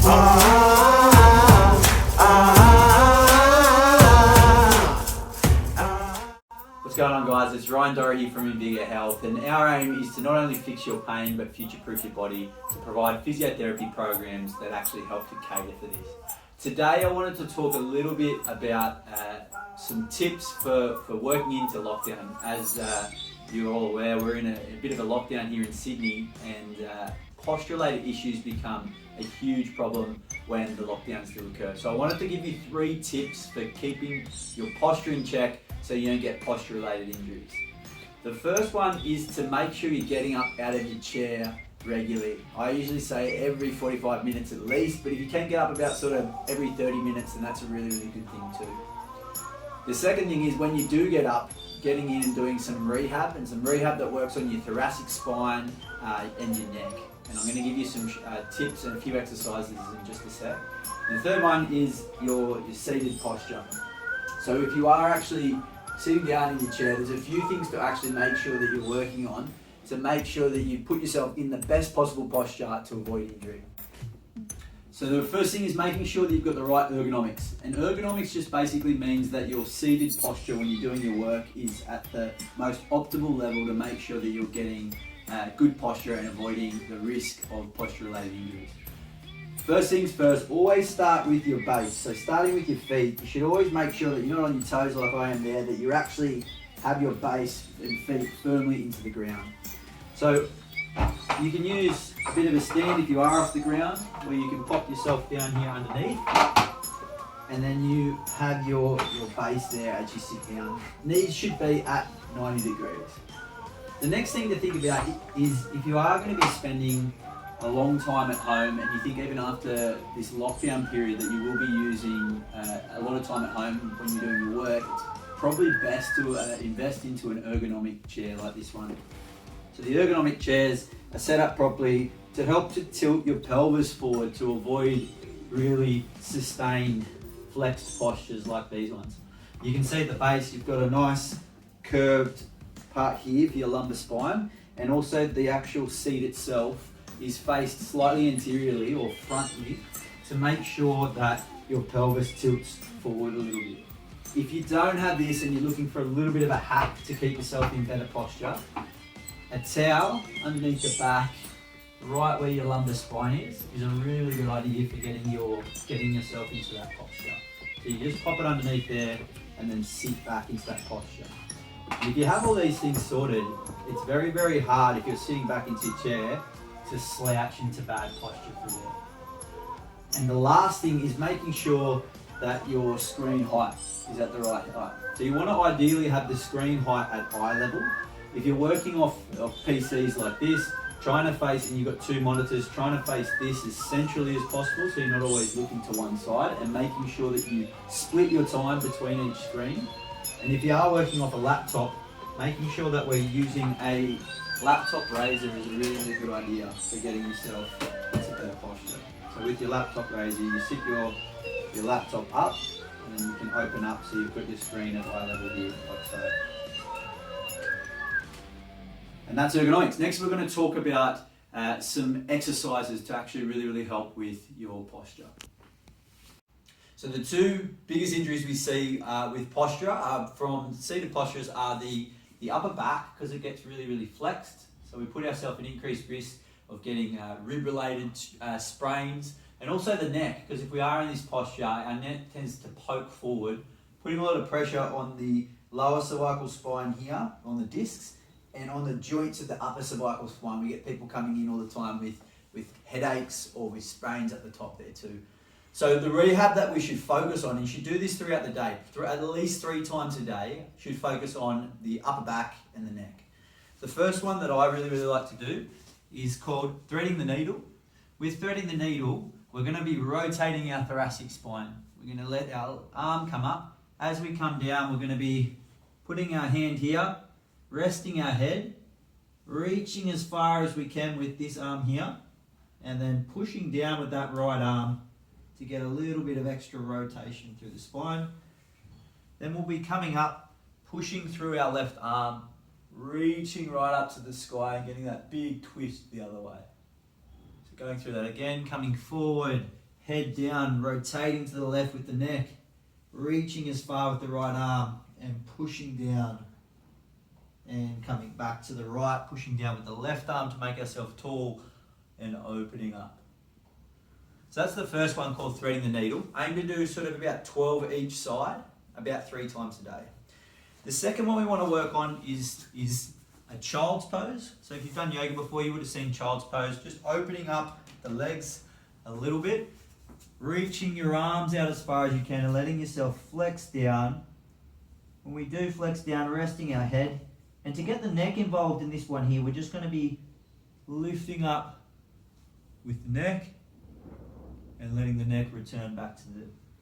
What's going on, guys? It's Ryan Doherty from Inviga Health, and our aim is to not only fix your pain but future-proof your body to provide physiotherapy programs that actually help to cater for this. Today I wanted to talk a little bit about some tips for working into lockdown. As you're all aware, we're in a bit of a lockdown here in Sydney, and posture-related issues become a huge problem when the lockdowns do occur. So I wanted to give you 3 tips for keeping your posture in check so you don't get posture-related injuries. The first one is to make sure you're getting up out of your chair regularly. I usually say every 45 minutes at least, but if you can get up about sort of every 30 minutes, then that's a really, really good thing too. The second thing is when you do get up, getting in and doing some rehab, and some rehab that works on your thoracic spine and your neck. And I'm going to give you some tips and a few exercises in just a sec. And the third one is your seated posture. So if you are actually sitting down in your chair, there's a few things to actually make sure that you're working on to make sure that you put yourself in the best possible posture to avoid injury. So the first thing is making sure that you've got the right ergonomics. And ergonomics just basically means that your seated posture when you're doing your work is at the most optimal level to make sure that you're getting good posture and avoiding the risk of posture-related injuries. First things first, always start with your base. So starting with your feet, you should always make sure that you're not on your toes like I am there, that you actually have your base and feet firmly into the ground. So you can use a bit of a stand if you are off the ground, where you can pop yourself down here underneath, and then you have your base there as you sit down. Knees should be at 90 degrees. The next thing to think about is if you are going to be spending a long time at home, and you think even after this lockdown period that you will be using a lot of time at home when you're doing your work, it's probably best to invest into an ergonomic chair like this one. So the ergonomic chairs are set up properly to help to tilt your pelvis forward to avoid really sustained flexed postures like these ones. You can see at the base you've got a nice curved part here for your lumbar spine, and also the actual seat itself is faced slightly anteriorly or frontally to make sure that your pelvis tilts forward a little bit. If you don't have this and you're looking for a little bit of a hack to keep yourself in better posture, a towel underneath the back, right where your lumbar spine is a really good idea for getting yourself into that posture. So you just pop it underneath there and then sit back into that posture. And if you have all these things sorted, it's very, very hard if you're sitting back into your chair to slouch into bad posture through there. And the last thing is making sure that your screen height is at the right height. So you want to ideally have the screen height at eye level. If you're working off PCs like this, trying to face, and you've got 2 monitors, trying to face this as centrally as possible so you're not always looking to one side, and making sure that you split your time between each screen. And if you are working off a laptop, making sure that we're using a laptop raiser is a really, really good idea for getting yourself into better posture. So with your laptop raiser, you sit your laptop up, and then you can open up so you've got your screen at eye level here, like so. And that's ergonomics. Next we're going to talk about some exercises to actually really, really help with your posture. So the 2 biggest injuries we see with posture from seated postures are the upper back, because it gets really, really flexed. So we put ourselves in increased risk of getting rib-related sprains, and also the neck, because if we are in this posture, our neck tends to poke forward, putting a lot of pressure on the lower cervical spine here, on the discs, and on the joints of the upper cervical spine. We get people coming in all the time with headaches or with sprains at the top there too. So the rehab that we should focus on, and you should do this throughout the day, at least 3 times a day, should focus on the upper back and the neck. The first one that I really, really like to do is called threading the needle. With threading the needle, we're going to be rotating our thoracic spine. We're going to let our arm come up. As we come down, we're going to be putting our hand here, resting our head, reaching as far as we can with this arm here, and then pushing down with that right arm to get a little bit of extra rotation through the spine. Then we'll be coming up, pushing through our left arm, reaching right up to the sky and getting that big twist the other way. So going through that again, coming forward, Head down, rotating to the left with the neck, reaching as far with the right arm and pushing down. And coming back to the right, pushing down with the left arm to make ourselves tall and opening up. So that's the first one, called threading the needle. Aim to do sort of about 12 each side, about 3 times a day. The second one we want to work on is a child's pose. So if you've done yoga before, you would have seen child's pose. Just opening up the legs a little bit, reaching your arms out as far as you can and letting yourself flex down. When we do flex down, resting our head. And to get the neck involved in this one here, we're just going to be lifting up with the neck and letting the neck return back to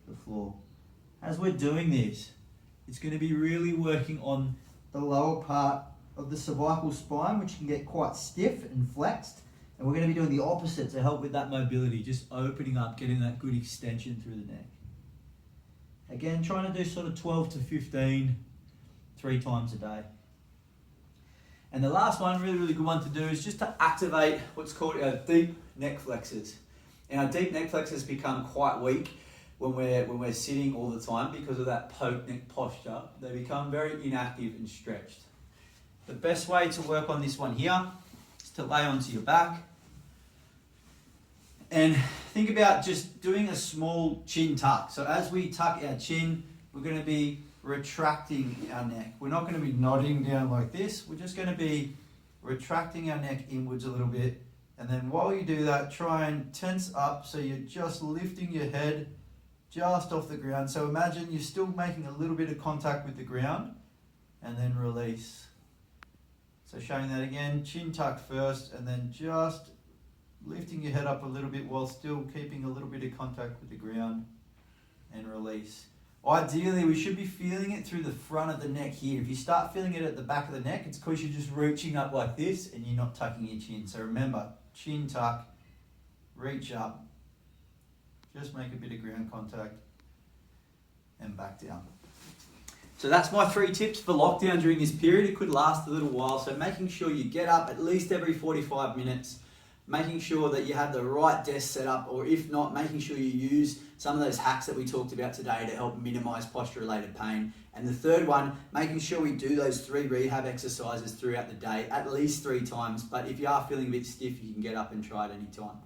the floor. As we're doing this, it's going to be really working on the lower part of the cervical spine, which can get quite stiff and flexed. And we're going to be doing the opposite to help with that mobility, just opening up, getting that good extension through the neck. Again, trying to do sort of 12 to 15, 3 times a day. And the last one, really good one to do, is just to activate what's called our deep neck flexors. And our deep neck flexors become quite weak when we're sitting all the time because of that poke neck posture. They become very inactive and stretched. The best way to work on this one here is to lay onto your back and think about just doing a small chin tuck. So as we tuck our chin, we're going to be retracting our neck. We're not going to be nodding down like this. We're just going to be retracting our neck inwards a little bit. And then while you do that, try and tense up so you're just lifting your head just off the ground. So imagine you're still making a little bit of contact with the ground and then release. So showing that again, chin tuck first and then just lifting your head up a little bit while still keeping a little bit of contact with the ground and release. Ideally, we should be feeling it through the front of the neck here. If you start feeling it at the back of the neck, it's because you're just reaching up like this and you're not tucking your chin. So remember, chin tuck, reach up, just make a bit of ground contact and back down. So that's my 3 tips for lockdown during this period. It could last a little while. So making sure you get up at least every 45 minutes, making sure that you have the right desk set up, or if not, making sure you use some of those hacks that we talked about today to help minimize posture-related pain. And the third one, making sure we do those 3 rehab exercises throughout the day, at least 3 times. But if you are feeling a bit stiff, you can get up and try it anytime.